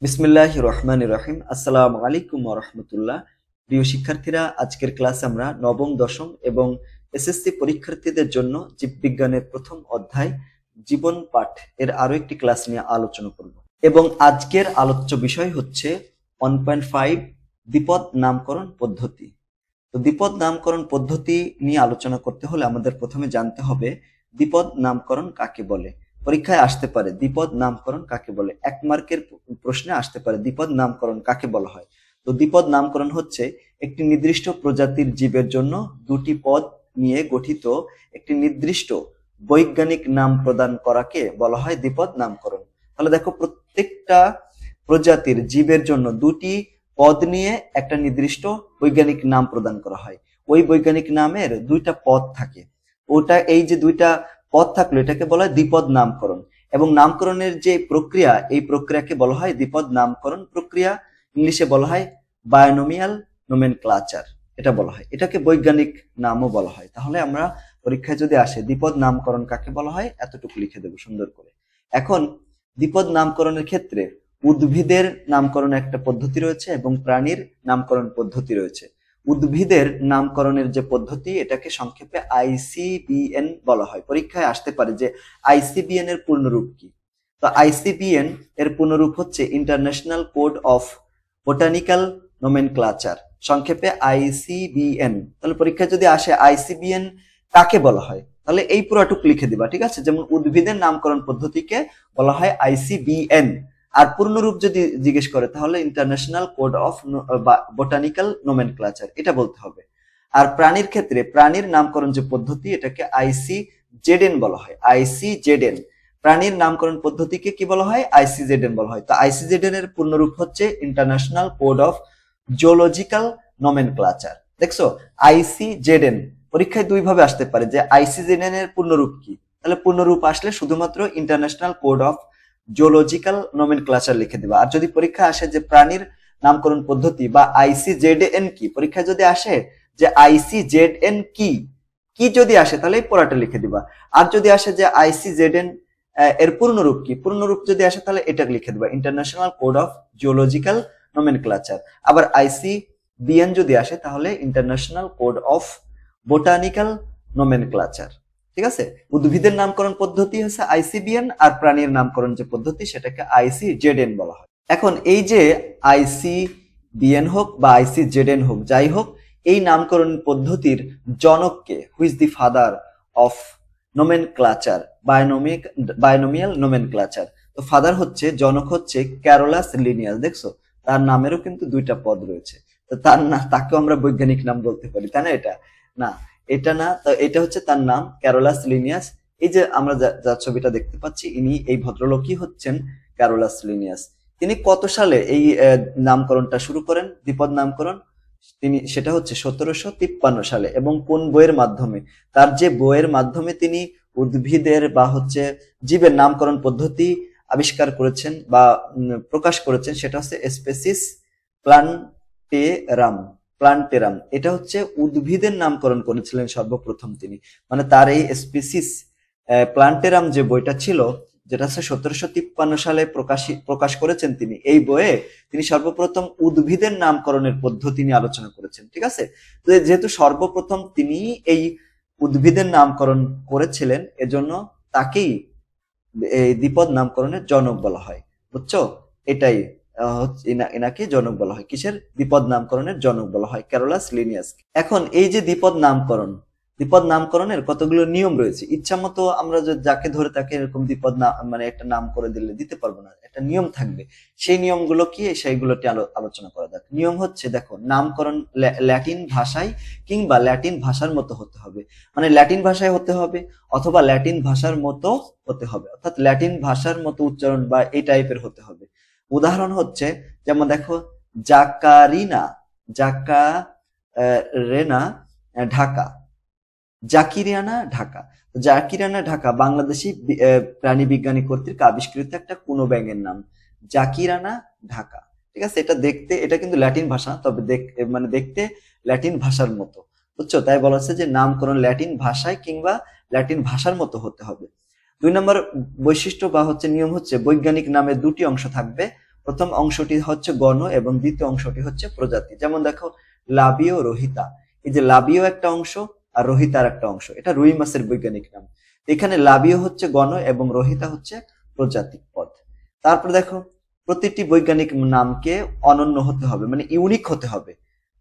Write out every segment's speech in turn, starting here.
বিসমিল্লাহির রহমানির রহিম। আসসালামু আলাইকুম ওয়া রাহমাতুল্লাহ। প্রিয় শিক্ষার্থীরা, আজকের ক্লাসে আমরা নবম, দশম এবং এসএসসি পরীক্ষার্থীদের জন্য জীববিজ্ঞানের প্রথম অধ্যায় জীবন পাঠ এর আরো একটি ক্লাস নিয়ে আলোচনা করব এবং আজকের আলোচ্য বিষয় হচ্ছে 1.5 দ্বিপদ নামকরণ পদ্ধতি। তো দ্বিপদ নামকরণ পদ্ধতি নিয়ে আলোচনা করতে হলে আমাদের প্রথমে জানতে হবে দ্বিপদ নামকরণ কাকে বলে। পরীক্ষায় আসতে পারে দ্বিপদ নামকরণ কাকে বলে, 1 মার্কের প্রশ্নে আসতে পারে দ্বিপদ নামকরণ কাকে বলা হয়। তো দ্বিপদ নামকরণ হচ্ছে একটি নির্দিষ্ট প্রজাতির জীবের জন্য দুটি পদ নিয়ে গঠিত একটি নির্দিষ্ট বৈজ্ঞানিক নাম প্রদান করাকে বলা হয় দ্বিপদ নামকরণ। তাহলে দেখো, প্রত্যেকটা প্রজাতির জীবের জন্য দুটি পদ নিয়ে একটা নির্দিষ্ট বৈজ্ঞানিক নাম প্রদান করা হয়। ওই বৈজ্ঞানিক নামের দুইটা পদ থাকে, ওটা এই যে দুইটা পদ থাকলো এটাকে বলা হয় দ্বিপদ নামকরণ। এবং নামকরণের যে প্রক্রিয়া, এই প্রক্রিয়াকে বলা হয় দ্বিপদ নামকরণ প্রক্রিয়া। ইংলিশে বলা হয় বায়োনোমিয়াল নোমেনক্লাচার, এটা বলা হয়, এটাকে বৈজ্ঞানিক নামও বলা হয়। তাহলে আমরা পরীক্ষায় যদি আসে দ্বিপদ নামকরণ কাকে বলা হয় এতটুকু লিখে দেবো সুন্দর করে। এখন দ্বিপদ নামকরণের ক্ষেত্রে উদ্ভিদের নামকরণ একটা পদ্ধতি রয়েছে এবং প্রাণীর নামকরণ পদ্ধতি রয়েছে। উদ্ভিদের নামকরণের যে পদ্ধতি, এটাকে সংক্ষেপে আইসিবিএন বলা হয়। পরীক্ষায় আসতে পারে যে আইসিবিএন এর পূর্ণরূপ কি। তো আইসিবিএন এর পূর্ণরূপ হচ্ছে ইন্টারন্যাশনাল কোড অফ বোটানিক্যাল নোমেনক্লাচার, সংক্ষেপে আইসিবিএন। তাহলে পরীক্ষায় যদি আসে আইসিবিএন কাকে বলা হয়, তাহলে এই পুরোটুকু লিখে দিবা, ঠিক আছে। যেমন উদ্ভিদের নামকরণ পদ্ধতিকে বলা হয় আইসিবিএন, আর পূর্ণরূপ যদি জিজ্ঞেস করে তাহলে ইন্টারন্যাশনাল কোড অফ বোটানিক্যাল নোমেনক্লাচার, এটা বলতে হবে। আর প্রাণীর ক্ষেত্রে প্রাণীর নামকরণ যে পদ্ধতি, এটাকে আইসিজেডএন বলা হয়, আইসিজেডএন। প্রাণীর নামকরণ পদ্ধতিকে কি বলা হয়? আইসিজেডএন বলা হয়। তো আইসিজেডএন এর পূর্ণরূপ হচ্ছে ইন্টারন্যাশনাল কোড অফ জিওলজিক্যাল নোমেনক্লাচার। দেখছো, আইসিজেডএন পরীক্ষায় দুই ভাবে আসতে পারে যে আইসিজেডএন এর পূর্ণরূপ কি। তাহলে পূর্ণরূপ আসলে শুধুমাত্র ইন্টারন্যাশনাল কোড অফ জিওলজিক্যাল নোমেনক্লাচার লিখে দিবা। আর যদি পরীক্ষা আসে যে প্রাণীর নামকরণ পদ্ধতি বা আইসিজেডএন কি, পরীক্ষায় যদি আসে যে আইসিজেডএন কি কি যদি আসে তাহলে এই পড়াটা লিখে দিবা। আর যদি আসে যে আইসিজেডএন এর পূর্ণরূপ কি, পূর্ণরূপ যদি আসে তাহলে এটা লিখে দিবা, ইন্টারন্যাশনাল কোড অফ জিওলজিক্যাল নোমেনক্লাচার। আবার আইসিবিএন যদি আসে তাহলে ইন্টারন্যাশনাল কোড অফ বোটানিক্যাল নোমেনক্লাচার। ঠিক আছে, উদ্ভিদের নামকরণ পদ্ধতি হচ্ছে আইসিবিএন, আর প্রাণীর নামকরণ যে পদ্ধতি সেটাকে আইসিজেডএন বলা হয়। এখন এই যে আইসিবিএন হোক বা আইসিজেডএন হোক, যাই হোক, এই নামকরণ পদ্ধতির জনককে, who is the father of nomenclature, binomial nomenclature. তো ফাদার হচ্ছে, জনক হচ্ছে ক্যারোলাস লিনিয়াস। দেখছো, তার নামেরও কিন্তু দুইটা পদ রয়েছে। তো তার না, তাকেও আমরা বৈজ্ঞানিক নাম বলতে পারি, তাই না? এটা না, তো এটা হচ্ছে তার নাম, ক্যারোলাস লিনিয়াস। এই যে আমরা যার ছবিটা দেখতে পাচ্ছি, ইনি, এই ভদ্রলোকই হচ্ছেন ক্যারোলাস লিনিয়াস। তিনি কত সালে এই নামকরণটা শুরু করেন, দ্বিপদ নামকরণ? তিনি, সেটা হচ্ছে 1753 সালে। এবং কোন বইয়ের মাধ্যমে? তার যে বইয়ের মাধ্যমে তিনি উদ্ভিদের বা হচ্ছে জীবের নামকরণ পদ্ধতি আবিষ্কার করেছেন বা প্রকাশ করেছেন, সেটা হচ্ছে স্পেসিস প্লান্টেরাম। এটা হচ্ছে উদ্ভিদের নামকরণ করেছিলেন সর্বপ্রথম তিনি। মানে তার এই স্পেসিস প্লান্টেরাম যে বইটা ছিল, যেটা হচ্ছে 1753 সালে প্রকাশ করেছেন তিনি, এই বইয়ে তিনি সর্বপ্রথম উদ্ভিদের নামকরণের পদ্ধতি নিয়ে আলোচনা করেছেন। ঠিক আছে, তো যেহেতু সর্বপ্রথম তিনি এই উদ্ভিদের নামকরণ করেছিলেন, এজন্য তাকেই এই দ্বিপদ নামকরণের জনক বলা হয়। বুঝছো, এটাই এনাকে জনক বলা হয়। কিসের? দ্বিপদ নামকরণের জনক বলা হয় ক্যারোলাস লিনিয়াস। এখন এই যে দ্বিপদ নামকরণের কতগুলো নিয়ম রয়েছে। ইচ্ছা মতো আমরা যাকে ধরে তাকে এরকম দ্বিপদ মানে একটা নাম করে দিতে পারবো না, একটা নিয়ম থাকবে। সেই নিয়মগুলো কি, সেইগুলোটি আলোচনা করা যাক। নিয়ম হচ্ছে, দেখো, নামকরণ ল্যাটিন ভাষায় কিংবা ল্যাটিন ভাষার মতো হতে হবে। মানে ল্যাটিন ভাষায় হতে হবে অথবা ল্যাটিন ভাষার মতো হতে হবে, অর্থাৎ ল্যাটিন ভাষার মতো উচ্চারণ বা এই টাইপের হতে হবে। উদাহরণ হচ্ছে, যেমন দেখো, জাকারেনা ঢাকা, জাকিরিয়ানা ঢাকা। জাকিরিয়ানা ঢাকা বাংলাদেশি প্রাণী বিজ্ঞানী কর্তৃক আবিষ্কৃত একটা কোনো ব্যাঙের নাম, জাকিরানা ঢাকা। ঠিক আছে, এটা কিন্তু ল্যাটিন ভাষা, তবে দেখতে ল্যাটিন ভাষার মতো। বুঝছো, তাই বলা হচ্ছে যে নামকরণ ল্যাটিন ভাষায় কিংবা ল্যাটিন ভাষার মতো হতে হবে। 2 নম্বর বৈশিষ্ট্য বা হচ্ছে নিয়ম হচ্ছে, বৈজ্ঞানিক নামে দুটি অংশ থাকবে, প্রথম অংশটি হচ্ছে গণ এবং দ্বিতীয় অংশটি হচ্ছে প্রজাতি। যেমন দেখো লাবিও রোহিতা, এই যে লাবিও একটা অংশ আর রোহিতার একটা অংশ, এটা রুই মাছের বৈজ্ঞানিক নাম। এখানে লাবিও হচ্ছে গণ এবং রোহিতা হচ্ছে প্রজাতিক পদ। তারপর দেখো প্রতিটি বৈজ্ঞানিক নামকে অনন্য হতে হবে, মানে ইউনিক হতে হবে।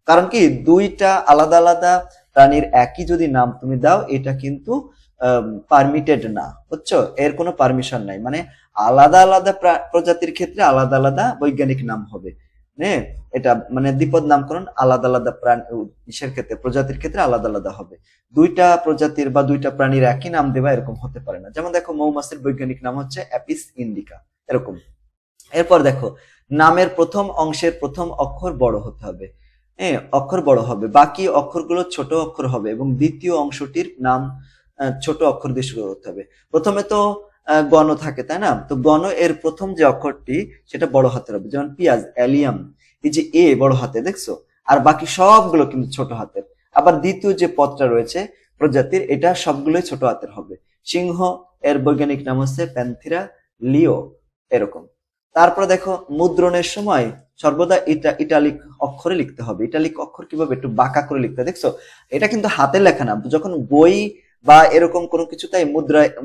কারণ কি দুইটা আলাদা আলাদা প্রাণীর একই যদি নাম তুমি দাও এটা কিন্তু পারমিটেড না, বুঝছো? এর কোনো পারমিশন নাই, মানে আলাদা আলাদা প্রজাতির ক্ষেত্রে আলাদা আলাদা বৈজ্ঞানিক নাম হবে। হ্যাঁ, এটা মানে দ্বিপদ নামকরণ আলাদা আলাদা ইসের ক্ষেত্রে প্রজাতির ক্ষেত্রে আলাদা আলাদা হবে। দুইটা প্রজাতির বা দুইটা প্রাণীর একই নাম দেবা এরকম হতে পারে না। যেমন দেখো মৌমাছির বৈজ্ঞানিক নাম হচ্ছে অ্যাপিস ইন্ডিকা, এরকম। এরপর দেখো নামের প্রথম অংশের প্রথম অক্ষর বড় হতে হবে। হ্যাঁ, অক্ষর বড় হবে, বাকি অক্ষরগুলো ছোট অক্ষর হবে এবং দ্বিতীয় অংশটির নাম ছোট অক্ষর দিয়ে শুরু করতে হবে। প্রথমে তো গণ থাকে, তাই না? তো গণ এর প্রথম যে অক্ষরটি সেটা বড় হাতের হবে, যেমন পিঁয়াজ অ্যালিয়াম, এই যে এ বড় হাতে দেখছো, আর বাকি সবগুলো কিন্তু ছোট হাতের। আবার দ্বিতীয় যে পদটা রয়েছে প্রজাতির, এটা সবগুলোই ছোট হাতের হবে। সিংহ এর বৈজ্ঞানিক নাম হচ্ছে প্যান্থেরা লিও, এরকম। তারপরে দেখো মুদ্রণের সময় সর্বদা ইটালিক অক্ষরে লিখতে হবে। ইটালিক অক্ষর কিভাবে, একটু বাঁকা করে লিখতে, দেখছো? এটা কিন্তু হাতে লেখা না, যখন বই বা এরকম কোনো কিছু তাই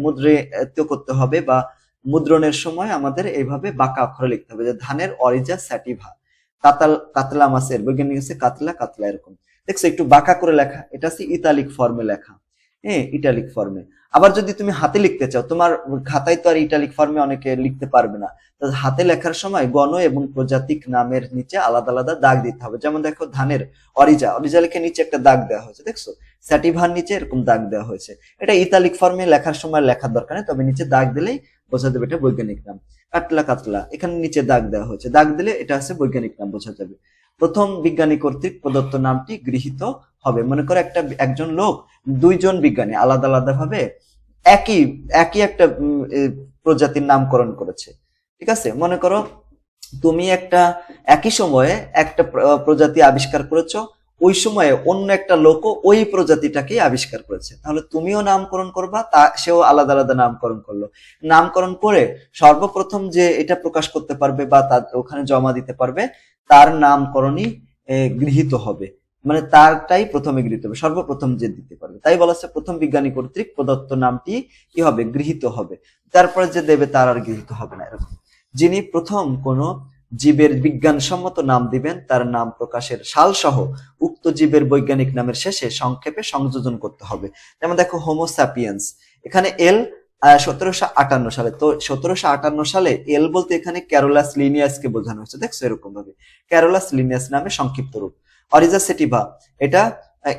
মুদ্রিত করতে হবে বা মুদ্রণের সময় আমাদের এইভাবে বাঁকা অক্ষরে লিখতে হবে। যে ধানের অরিজা স্যাটিভা, কাতলা মাছের বৈজ্ঞানিক আছে কাতলা কাতলা, এরকম দেখছো একটু বাঁকা করে লেখা, এটা হচ্ছে ইতালিক ফর্মে লেখা। হ্যাঁ, ইটালিক ফর্মে। আবার যদি তুমি হাতে লিখতে চাও, তোমার খাতায় তো আর ইটালিক ফর্মে অনেকে লিখতে পারবে না, হাতে লেখার সময় গণ এবং প্রজাতিক নামের নিচে আলাদা আলাদা দাগ দিতে হবে। যেমন দেখো ধানের অরিজা লিখে নিচে একটা দাগ দেওয়া হয়েছে, দেখছো? স্যাটিভার নিচে এরকম দাগ দেওয়া হয়েছে। এটা ইতালিক ফর্মে লেখার সময় লেখার দরকার নেই, তবে নিচে দাগ দিলেই বোঝা যাবে এটা বৈজ্ঞানিক নাম। কাতলা কাতলা, এখানে নিচে দাগ দেওয়া হয়েছে, দাগ দিলে এটা হচ্ছে বৈজ্ঞানিক নাম, বোঝা যাবে। প্রথম বিজ্ঞানী কর্তৃক প্রদত্ত নামটি গৃহীত হবে। মনে করো একজন লোক দুইজন বিজ্ঞানী আলাদা আলাদা ভাবে একই একই একটা প্রজাতির নামকরণ করেছে, ঠিক আছে? মনে করো তুমি একই সময়ে একটা প্রজাতি আবিষ্কার করেছো, ওই সময়ে অন্য একটা লোকও ওই প্রজাতিটাকে আবিষ্কার করেছে, তাহলে তুমিও নামকরণ করবা, সেও আলাদা আলাদা নামকরণ করলো। নামকরণ করে সর্বপ্রথম যে এটা প্রকাশ করতে পারবে বা তার ওখানে জমা দিতে পারবে, তার নামকরণই গৃহীত হবে, মানে তারটাই প্রথমে গৃহীত হবে, সর্বপ্রথম যে দিতে পারবে। তাই বলা হচ্ছে প্রথম বিজ্ঞানী কর্তৃক প্রদত্ত নামটি কি হবে, গৃহীত হবে। তারপরে যে দেবে তার আর গৃহীত হবে না, এরকম। যিনি প্রথম কোন জীবের বিজ্ঞানসম্মত নাম দিবেন, তার নাম প্রকাশের সাল সহ উক্ত জীবের বৈজ্ঞানিক নামের শেষে সংক্ষেপে সংযোজন করতে হবে। যেমন দেখো হোমো স্যাপিয়েন্স, এখানে এল 1758 সালে। তো 1758 সালে এল বলতে এখানে ক্যারোলাস লিনিয়াসকে বোঝানো হচ্ছে, দেখছো? এরকম ভাবে ক্যারোলাস লিনিয়াস নামে সংক্ষিপ্ত রূপ। অরিজা সেটিভা, এটা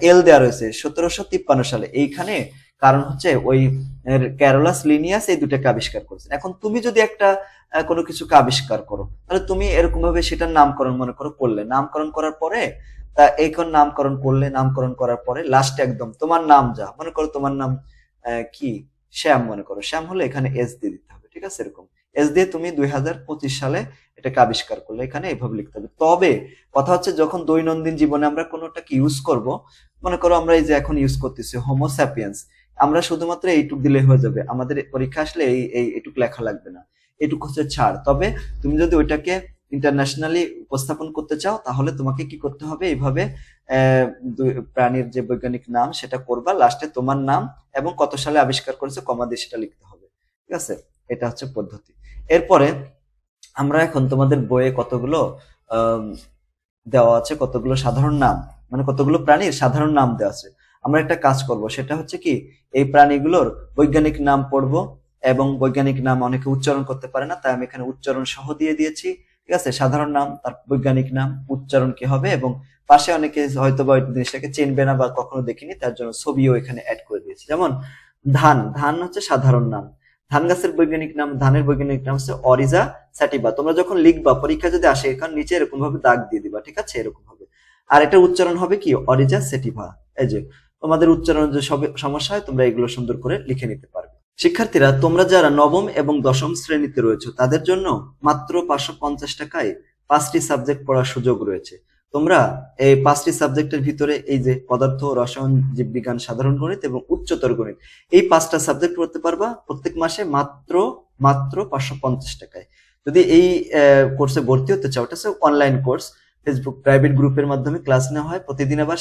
এল দেওয়া রয়েছে 1753 সালে। এইখানে কারণ হচ্ছে ওই ক্যারোলাস লিনিয়াস এই দুটাকে আবিষ্কার করেছেন। এখন তুমি যদি একটা কোনো কিছুকে আবিষ্কার করো, তাহলে তুমি এরকম ভাবে সেটার নামকরণ মনে করো করলে, নামকরণ করার পরে এখন নামকরণ করলে, নামকরণ করার পরে লাস্টে একদম তোমার নাম যা, মনে করো তোমার নাম কি শ্যাম, মনে করো শ্যাম হলে এখানে এস দিয়ে দিতে হবে, ঠিক আছে? এরকম এস দিয়ে তুমি 2025 সালে এটাকে আবিষ্কার করলে, এখানে এইভাবে লিখতে হবে। তবে কথা হচ্ছে যখন দৈনন্দিন জীবনে আমরা কোনোটাকে ইউজ করব, মনে করো আমরা এই যে এখন ইউজ করতেছি হোমো স্যাপিয়েন্স, আমরা শুধুমাত্র এইটুক দিলে হয়ে যাবে, আমাদের পরীক্ষা আসলে এইটুক লেখা লাগবে না, এটুকু হচ্ছে ছাড়। তবে তুমি যদি ওইটাকে ইন্টারন্যাশনালি উপস্থাপন করতে চাও, তাহলে তোমাকে কি করতে হবে, এইভাবে প্রাণীর যে বৈজ্ঞানিক নাম সেটা করবা, লাস্টে তোমার নাম এবং কত সালে আবিষ্কার করেছে কমা দিয়ে সেটা লিখতে হবে, ঠিক আছে? এটা হচ্ছে পদ্ধতি। এরপরে আমরা এখন তোমাদের বইয়ে কতগুলো দেওয়া আছে, কতগুলো সাধারণ নাম, মানে কতগুলো প্রাণীর সাধারণ নাম দেওয়া আছে। আমরা একটা কাজ করব, সেটা হচ্ছে কি এই প্রাণীগুলোর বৈজ্ঞানিক নাম পড়বো, এবং বৈজ্ঞানিক নাম অনেকে উচ্চারণ করতে পারে না, তাই আমি এখানে উচ্চারণ সহ দিয়ে দিয়েছি, ঠিক আছে? সাধারণ নাম, তার বৈজ্ঞানিক নাম, উচ্চারণ কি হবে, এবং পাশে অনেকে হয়তো বা জিনিসটাকে চিনবে না বা কখনো দেখিনি, তার জন্য ছবিও এখানে অ্যাড করে দিয়েছি। যেমন ধান হচ্ছে সাধারণ নাম, ধান গাছের বৈজ্ঞানিক নাম, ধানের বৈজ্ঞানিক নাম হচ্ছে অরিজা স্যাটিভা। তোমরা যখন লিখবা পরীক্ষা যদি আসে, এখানে নিচে এরকম ভাবে দাগ দিয়ে দিবা, ঠিক আছে? এরকম হবে। আর এটা উচ্চারণ হবে কি অরিজা স্যাটিভা। এই যে তোমাদের উচ্চারণের যে সমস্যা হয়, তোমরা এগুলো সুন্দর করে লিখে নিতে পারবে। শিক্ষার্থীরা, তোমরা যারা নবম এবং দশম শ্রেণীতে রয়েছে, তাদের জন্য মাত্র 550 টাকায় 5টি সাবজেক্ট পড়ার সুযোগ রয়েছে। তোমরা এই 5টি সাবজেক্টের ভিতরে এই যে পদার্থ, রসায়ন, জীববিজ্ঞান, সাধারণ গণিত এবং উচ্চতর গণিত, এই 5টা সাবজেক্ট পড়তে পারবা প্রত্যেক মাসে মাত্র 550 টাকায়। তো যদি এই কোর্সে ভর্তি হতে চাও, এটা হচ্ছে অনলাইন কোর্স, ফেসবুক প্রাইভেট গ্রুপের মাধ্যমে ক্লাস নেওয়া হয় প্রতিদিন, আবার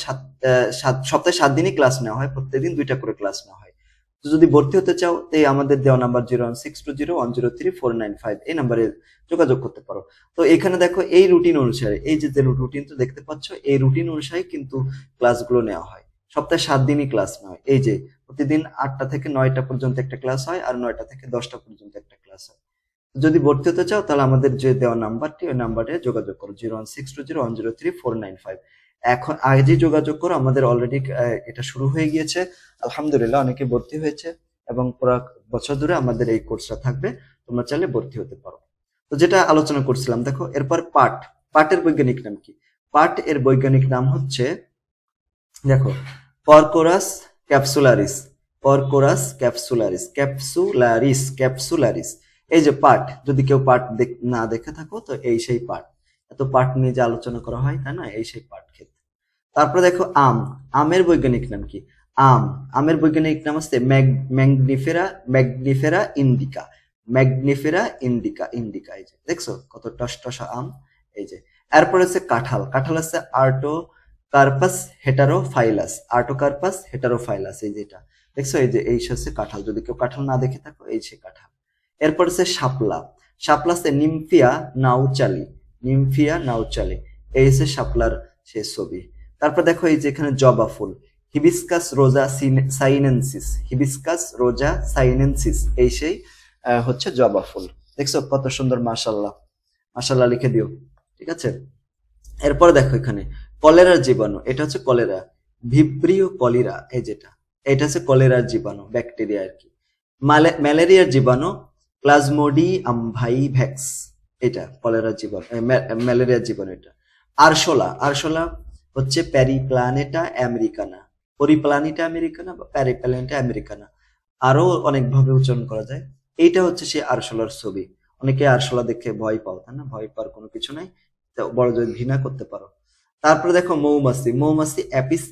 সপ্তাহে 7 দিনই ক্লাস নেওয়া হয়, প্রত্যেকদিন 2টা করে ক্লাস নেওয়া হয়। তো যদি ভর্তি হতে চাও তো আমাদের দেওয়া নাম্বার 01620103495 এই নাম্বারে যোগাযোগ করতে পারো। তো এখানে দেখো এই রুটিন অনুসারে, এই যে রুটিন তো দেখতে পাচ্ছ, এই রুটিন অনুসারে কিন্তু ক্লাসগুলো নেওয়া হয়। সপ্তাহে 7 দিনই ক্লাস নেওয়া হয়। এই যে প্রতিদিন 8টা থেকে 9টা পর্যন্ত একটা ক্লাস হয়, আর 9টা থেকে 10টা পর্যন্ত একটা ক্লাস হয়। যদি ভর্তি হতে চাও তাহলে আমাদের যে দেওয়া নাম্বারটি, ওই নাম্বারে যোগাযোগ করো, 01620103495। এখন আজই যোগাযোগ করো, আমাদের অলরেডি এটা শুরু হয়ে গিয়েছে, আলহামদুলিল্লাহ অনেকে ভর্তি হয়েছে, এবং পুরো বছর ধরে আমাদের এই কোর্সটা থাকবে, তোমরা চাইলে ভর্তি হতে পারো। তো যেটা আলোচনা করছিলাম, দেখো এরপর পাটের বৈজ্ঞানিক নাম কি? পাট এর বৈজ্ঞানিক নাম হচ্ছে, দেখো, পরকোরাস ক্যাপসুলারিস, পরকোরাস ক্যাপসুলারিস, ক্যাপসুলারিস। এই যে পাট, যদি কেউ পাট না দেখে থাকো তো এই সেই পাট, এত পাট নিয়ে যে আলোচনা করা হয় তাই না, এই সেই পাট ক্ষেত। তারপরে দেখো আমের বৈজ্ঞানিক নাম কি? আমের বৈজ্ঞানিক নাম হচ্ছে ম্যাগনিফেরা ইন্ডিকা, ইন্ডিকা। এই যে দেখছো কত টসটসা আম। এই যে এরপর হচ্ছে কাঁঠাল হচ্ছে আর্টোকার্পাস হেটারোফাইলাস, এই যে এটা দেখছো, এই যে এই হচ্ছে কাঁঠাল, যদি কেউ কাঁঠাল না দেখে থাকো এই সে কাঁঠাল। এরপর হচ্ছে শাপলা হচ্ছে নিমফিয়া নাউচালি, এই হচ্ছে শাপলার সে ছবি। তারপর দেখো এই যে এখানে জবা ফুল, হিবিস্কাস রোজা সাইনেনসিস, এই সেই হচ্ছে জবা ফুল। দেখছো কত সুন্দর, মাশাল্লাহ লিখে দিও, ঠিক আছে। এরপর দেখো এখানে কলেরার জীবাণু, এটা হচ্ছে কলেরা, ভিব্রিও কলিরা, এই যেটা, এটা হচ্ছে কলেরার জীবাণু, ব্যাকটেরিয়া আর কি। ম্যালেরিয়ার জীবাণু প্লাজমোডিয়াম ভাইভ্যাক্স, এটা কলেরার জীবাণু, ম্যালেরিয়ার জীবাণু এটা। আরশোলা হচ্ছে প্যারিপ্লানেটা আমেরিকানা বা প্যারিপ্লানেটা আমেরিকানা, আরো অনেক ভাবে উচ্চারণ করা যায়। এইটা হচ্ছে সেই আরশোলার ছবি। অনেকে আরশোলা দেখে ভয় পাও, তাই না? ভয় পাওয়ার কোনো কিছু নাই, বড় জোর ঘৃণা করতে পারো। তারপরে দেখো মৌমাছি অ্যাপিস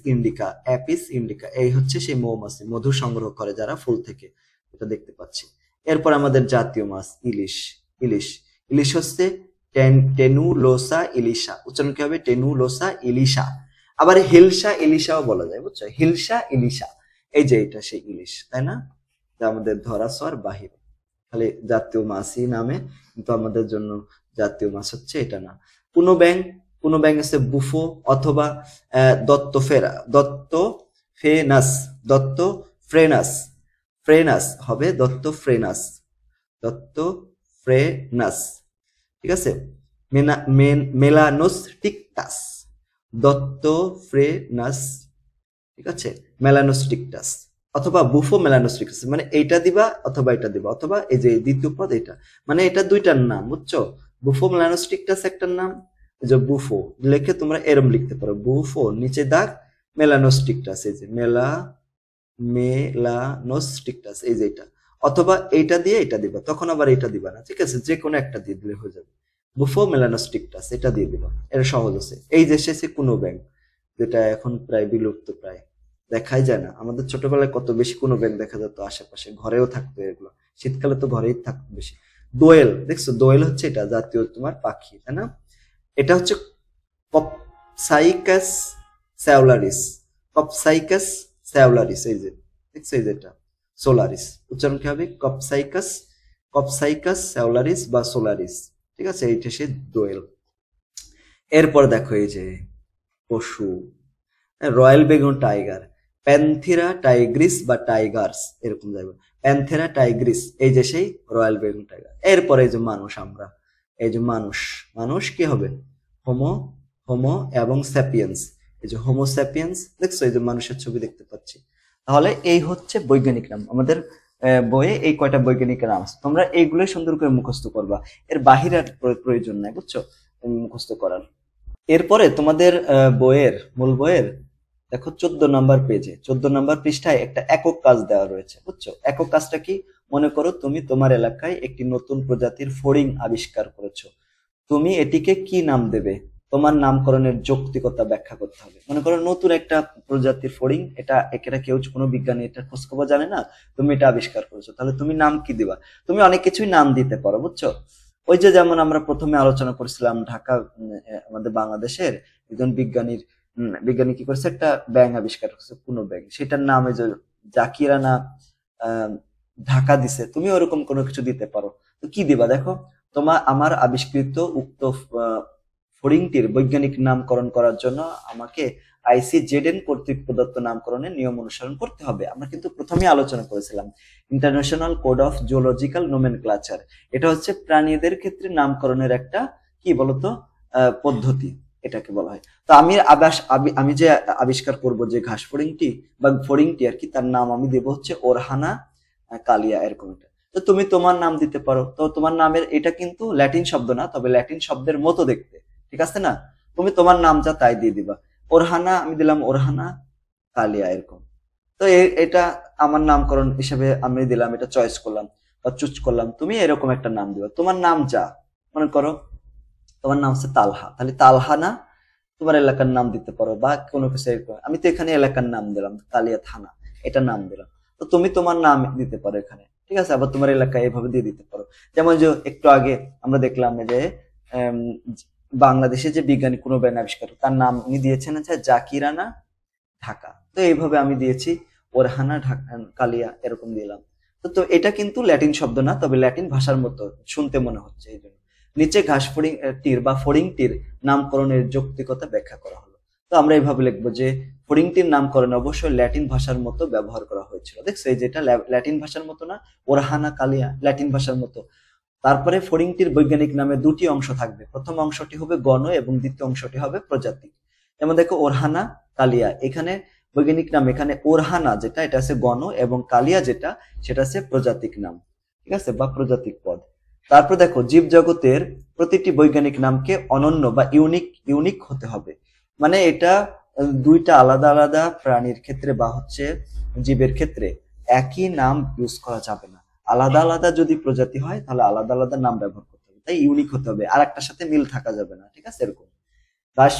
ইন্ডিকা, এই হচ্ছে সেই মৌমাছি, মধু সংগ্রহ করে যারা ফুল থেকে, এটা দেখতে পাচ্ছি। এরপর আমাদের জাতীয় মাছ ইলিশ হচ্ছে টেনুলোসা ইলিশা, উচ্চারণ কি হবে? টেনুলোসা ইলিশা। আবার হিলসা ইলিশাও বলা যায়, বুঝছো? হিলসা ইলিশা, এই যে এটা সেই ইলিশ, তাই না? যা আমাদের ধরাছোঁয়ার বাহিরে, খালি জাতীয় মাছই নামে, কিন্তু আমাদের জন্য জাতীয় মাছ হচ্ছে এটা না। পুনো ব্যাং হচ্ছে বুফো অথবা ফ্রেনাস হবে, ফ্রেনাস, ঠিক আছে। মেলানোস্টিকটাস, ফ্রেনাস, ঠিক আছে, মেলানোস্টিকটাস অথবা বুফো মেলানোস্টিকটাস, মানে এইটা দিবা অথবা এটা দিবা, অথবা এই যে দ্বিতীয় পদ এটা, মানে এটা দুইটার নাম, বুঝছো? বুফো মেলানোস্টিকটাস একটার নাম, এই যে বুফো লিখে তোমরা এরম লিখতে পারো, বুফো নিচে দাগ মেলানোস্টিকটাস, এই যে মেলানোস্টিকটাস, এই যে এটা, অথবা এইটা দিয়ে এটা দিবা, তখন আবার এটা দিবা না, ঠিক আছে, যে কোনো একটা দিয়ে দিলে হয়ে যাবে। বুফো মেলানোস্টিকটাস এটা দিয়ে দিবা, এটা সহজ আছে। এই যে শেষে কোনো ব্যাংক, যেটা এখন প্রায় বিলুপ্ত, প্রায় দেখাই যায় না। আমাদের ছোটবেলায় কত বেশি কোনো ব্যাংক দেখা যেত, আশেপাশে ঘরেও থাকতো, এগুলো শীতকালে তো ঘরেই থাকতো বেশি। দোয়েল, দেখছো দোয়েল হচ্ছে এটা জাতীয় তোমার পাখি, তাই না? এটা হচ্ছে কপসাইকাস স্যাউলারিস, এই যে দেখছো, এই যে এটা সোলারিস, উচ্চারণ কি হবে? কপসাইকাস স্যাউলারিস বা সোলারিস, ঠিক আছে, এইটা সে দোয়েল। এরপর দেখো এই যে পশু, royal Bengal tiger, Panthera Tigris বা টাইগার্স, এরকম যাবে, প্যান্থেরা টাইগ্রিস, এই যে সেই রয়্যাল বেঙ্গল টাইগার। এরপরে এই যে মানুষ, আমরা এই যে মানুষ কি হবে? হোমো এবং স্যাপিয়েন্স, এই যে হোমো স্যাপিয়েন্স, দেখছো এই যে মানুষের ছবি দেখতে পাচ্ছি। তাহলে এই হচ্ছে বৈজ্ঞানিক নাম, আমাদের বইয়ে এই কয়টা বৈজ্ঞানিক নাম আছে, তোমরা এইগুলোই সুন্দর করে মুখস্থ করবা, এর বাহিরে প্রয়োজন নাই, বুঝছো, মুখস্থ করার। এরপরে তোমাদের মূল বইয়ের দেখো 14 নম্বর পৃষ্ঠায় একটা একক কাজ দেওয়া রয়েছে, বুঝছো? একক কাজটা কি? মনে করো তুমি তোমার এলাকায় একটি নতুন প্রজাতির ফড়িং আবিষ্কার করেছো, তুমি এটিকে কি নাম দেবে? তোমার নামকরণের যৌক্তিকতা ব্যাখ্যা করতে হবে। মনে করো নতুন একটা প্রজাতির ফড়িং, এটা কেউ, কোনো বিজ্ঞানী এটা খোঁজখবর জানে না, তুমি এটা আবিষ্কার করেছো, তাহলে তুমি নাম কি দিবা? তুমি অনেক কিছুই নাম দিতে পারো, বুঝছো? ওই যে যেমন আমরা প্রথমে আলোচনা করছিলাম ঢাকা আমাদের বাংলাদেশের একজন বিজ্ঞানী কি করছে, একটা ব্যাঙ আবিষ্কার করছে, কোনো ব্যাঙ, সেটার নামে যে জাকিরানা আহ ঢাকা দিছে, তুমি ওরকম কোনো কিছু দিতে পারো। তো কি দিবা দেখো, আমার আবিষ্কৃত উক্ত ফড়িংটির বৈজ্ঞানিক নামকরণ করার জন্য আমাকে ICZN কর্তৃক প্রদত্ত নামকরণের নিয়ম অনুসরণ করতে হবে। আমরা কিন্তু প্রথমে আলোচনা করেছিলাম ইন্টারন্যাশনাল কোড অফ জুওলজিক্যাল নোমেনক্লাচার। এটা হচ্ছে প্রাণীদের ক্ষেত্রে নামকরণের একটা কি বলতো পদ্ধতি, এটাকে বলা হয়। তো আমি যে আবিষ্কার করব যে ঘাস ফড়িংটি বা ফড়িংটি আর কি, তার নাম আমি দেব হচ্ছে ওরহানা কালিয়া, এরকম একটা। তো তুমি তোমার নাম দিতে পারো। তো তোমার নামের এটা কিন্তু ল্যাটিন শব্দ না, তবে ল্যাটিন শব্দের মতো দেখতে, ঠিক আছে না? তুমি তোমার নাম যা তাই দিয়ে দিবা। ওরহানা আমি দিলাম ওরহানা কালিয়া, এরকম। তো এটা আমার নামকরণ হিসেবে আমি দিলাম, এটা চয়েস করলাম বা চুজ করলাম। তুমি এরকম একটা নাম দিবা, তোমার নাম যা, মনে করো তোমার নাম হচ্ছে তালহা, তাহলে তালহা না তোমার এলাকার নাম দিতে পারো বা কোনো কিছু এরকম। আমি তো এখানে এলাকার নাম দিলাম কালিয়া থানা, এটা নাম দিলাম। তো তুমি তোমার নাম দিতে পারো এখানে, ঠিক আছে? আবার তোমার এলাকায় এভাবে দিয়ে দিতে পারো। যেমন যে একটু আগে আমরা দেখলাম যে আম, বাংলাদেশে যে বিজ্ঞানী কোনো ব্যাঙ আবিষ্কার, তার নাম উনি দিয়েছেন হচ্ছে জাকিরানা ঢাকা। তো এইভাবে আমি দিয়েছি ওরহানা ঢাকা কালিয়া, এরকম দিলাম। তো এটা কিন্তু ল্যাটিন শব্দ না, তবে ল্যাটিন ভাষার মতো শুনতে মনে হচ্ছে, এই জন্য। নিচে ঘাস টির বা ফড়িংটির নামকরণের যৌক্তিকতা ব্যাখ্যা করা হলো। তো আমরা এইভাবে লিখবো যে ফড়িংটির নামকরণ অবশ্যই ল্যাটিন ভাষার মতো ব্যবহার করা হয়েছিল। দেখছো, এই যেটা ল্যাটিন ভাষার মতো না, ওরহানা কালিয়া ল্যাটিন ভাষার মতো। তারপরে ফড়িংটির বৈজ্ঞানিক নামে দুটি অংশ থাকবে, প্রথম অংশটি হবে গণ এবং দ্বিতীয় অংশটি হবে প্রজাতি। যেমন দেখো ওরহানা কালিয়া, এখানে বৈজ্ঞানিক নাম, এখানে ওরহানা যেটা এটা আছে গণ এবং কালিয়া যেটা সেটা আছে প্রজাতিক নাম, ঠিক আছে, বা প্রজাতিক পদ। তারপর দেখো জীব জগতের প্রতিটি বৈজ্ঞানিক নামকে অনন্য বা ইউনিক হতে হবে। মানে এটা দুইটা আলাদা আলাদা প্রাণীর ক্ষেত্রে বা হচ্ছে জীবের ক্ষেত্রে একই নাম ইউজ করা যাবে না। আলাদা আলাদা যদি প্রজাতি হয় তাহলে আলাদা আলাদা নাম ব্যবহার করতে হবে, তাই ইউনিক হতে হবে, আর একটার সাথে মিল থাকা যাবে না, ঠিক আছে? এরকম ঘাস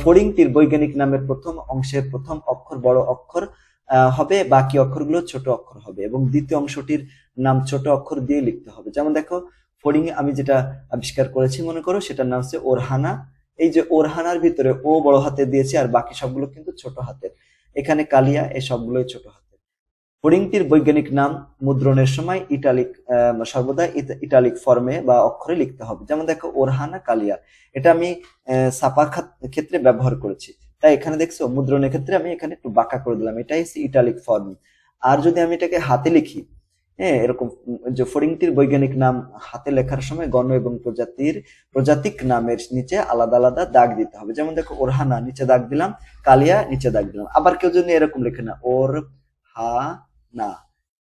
ফড়িংটির বৈজ্ঞানিক নামের প্রথম অংশের প্রথম অক্ষর বড় অক্ষর হবে, বাকি অক্ষরগুলো ছোট অক্ষর হবে, এবং দ্বিতীয় অংশটির নাম ছোট অক্ষর দিয়ে লিখতে হবে। যেমন দেখো ফড়িং আমি যেটা আবিষ্কার করেছি মনে করো, সেটার নাম হচ্ছে ওরহানা। এই যে ওরহানার ভিতরে ও বড় হাতে দিয়েছি আর বাকি সবগুলো কিন্তু ছোট হাতের। এখানে কালিয়া, এই সবগুলোই ছোট হাতের। ফড়িংটির বৈজ্ঞানিক নাম মুদ্রণের সময় সর্বদা ইটালিক ফর্মে বা অক্ষরে লিখতে হবে। যেমন দেখো ওরহানা কালিয়া, এটা আমি ছাপা ক্ষেত্রে ব্যবহার করেছি, তাই এখানে দেখছো মুদ্রণের ক্ষেত্রে আমি এখানে একটু বাঁকা করে দিলাম, এটাই হচ্ছে ইটালিক ফর্ম। আর যদি আমি এটাকে হাতে লিখি, হ্যাঁ, এরকম যে ফড়িংটির বৈজ্ঞানিক নাম হাতে লেখার সময় গণ এবং প্রজাতিক নামের নিচে আলাদা আলাদা দাগ দিতে হবে। যেমন দেখো ওরহানা নিচে দাগ দিলাম, কালিয়া নিচে দাগ দিলাম। আবার কেউ যদি এরকম লেখে না ওর হা না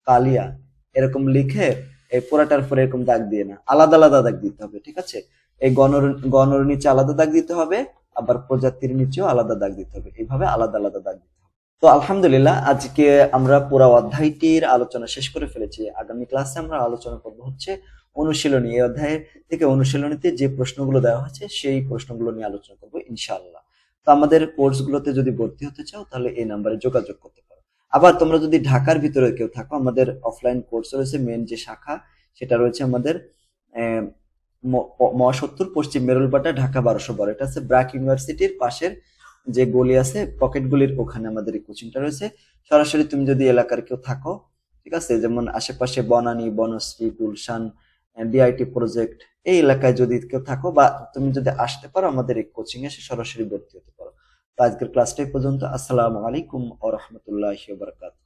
কালিয়া, এরকম লিখে এই পুরাটার পরে এরকম দাগ দিয়ে না, আলাদা আলাদা দাগ দিতে হবে, ঠিক আছে? এই গণর নিচে আলাদা দাগ দিতে হবে, আবার প্রজাতির নিচেও আলাদা দাগ দিতে হবে, এইভাবে আলাদা আলাদা দাগ দিতে হবে। তো আলহামদুলিল্লাহ, আজকে আমরা পুরো অধ্যায়টির আলোচনা শেষ করে ফেলেছি। আগামী ক্লাসে আমরা আলোচনা করবো হচ্ছে অনুশীলনী। এই অধ্যায় থেকে অনুশীলনীতে যে প্রশ্নগুলো দেওয়া হয়েছে সেই প্রশ্নগুলো নিয়ে আলোচনা করবো ইনশাআল্লাহ। তো আমাদের কোর্সগুলোতে যদি ভর্তি হতে চাও তাহলে এই নাম্বারে যোগাযোগ করতে পারো। আবার তোমরা যদি ঢাকার ভিতরে কেউ থাকো, আমাদের অফলাইন কোর্স রয়েছে, মেন যে শাখা সেটা রয়েছে আমাদের ম70 পশ্চিম মেরুলপাটা, ঢাকা 1212। এটা হচ্ছে ব্র্যাক ইউনিভার্সিটির পাশের যে গলি আছে, পকেট গলির ওখানে আমাদের এই কোচিংটা রয়েছে। সরাসরি তুমি যদি এলাকার কেউ থাকো, ঠিক আছে, যেমন আশেপাশে বনানী, বনশ্রী, গুলশান, ডিআইটি প্রজেক্ট, এই এলাকায় যদি কেউ থাকো, বা তুমি যদি আসতে পারো আমাদের এই কোচিং এ সরাসরি ভর্তি হতে পারো। তো আজকের ক্লাসটা এই পর্যন্ত। আসসালামু আলাইকুম ওয়া রাহমাতুল্লাহি ওয়া বারাকাতুহু।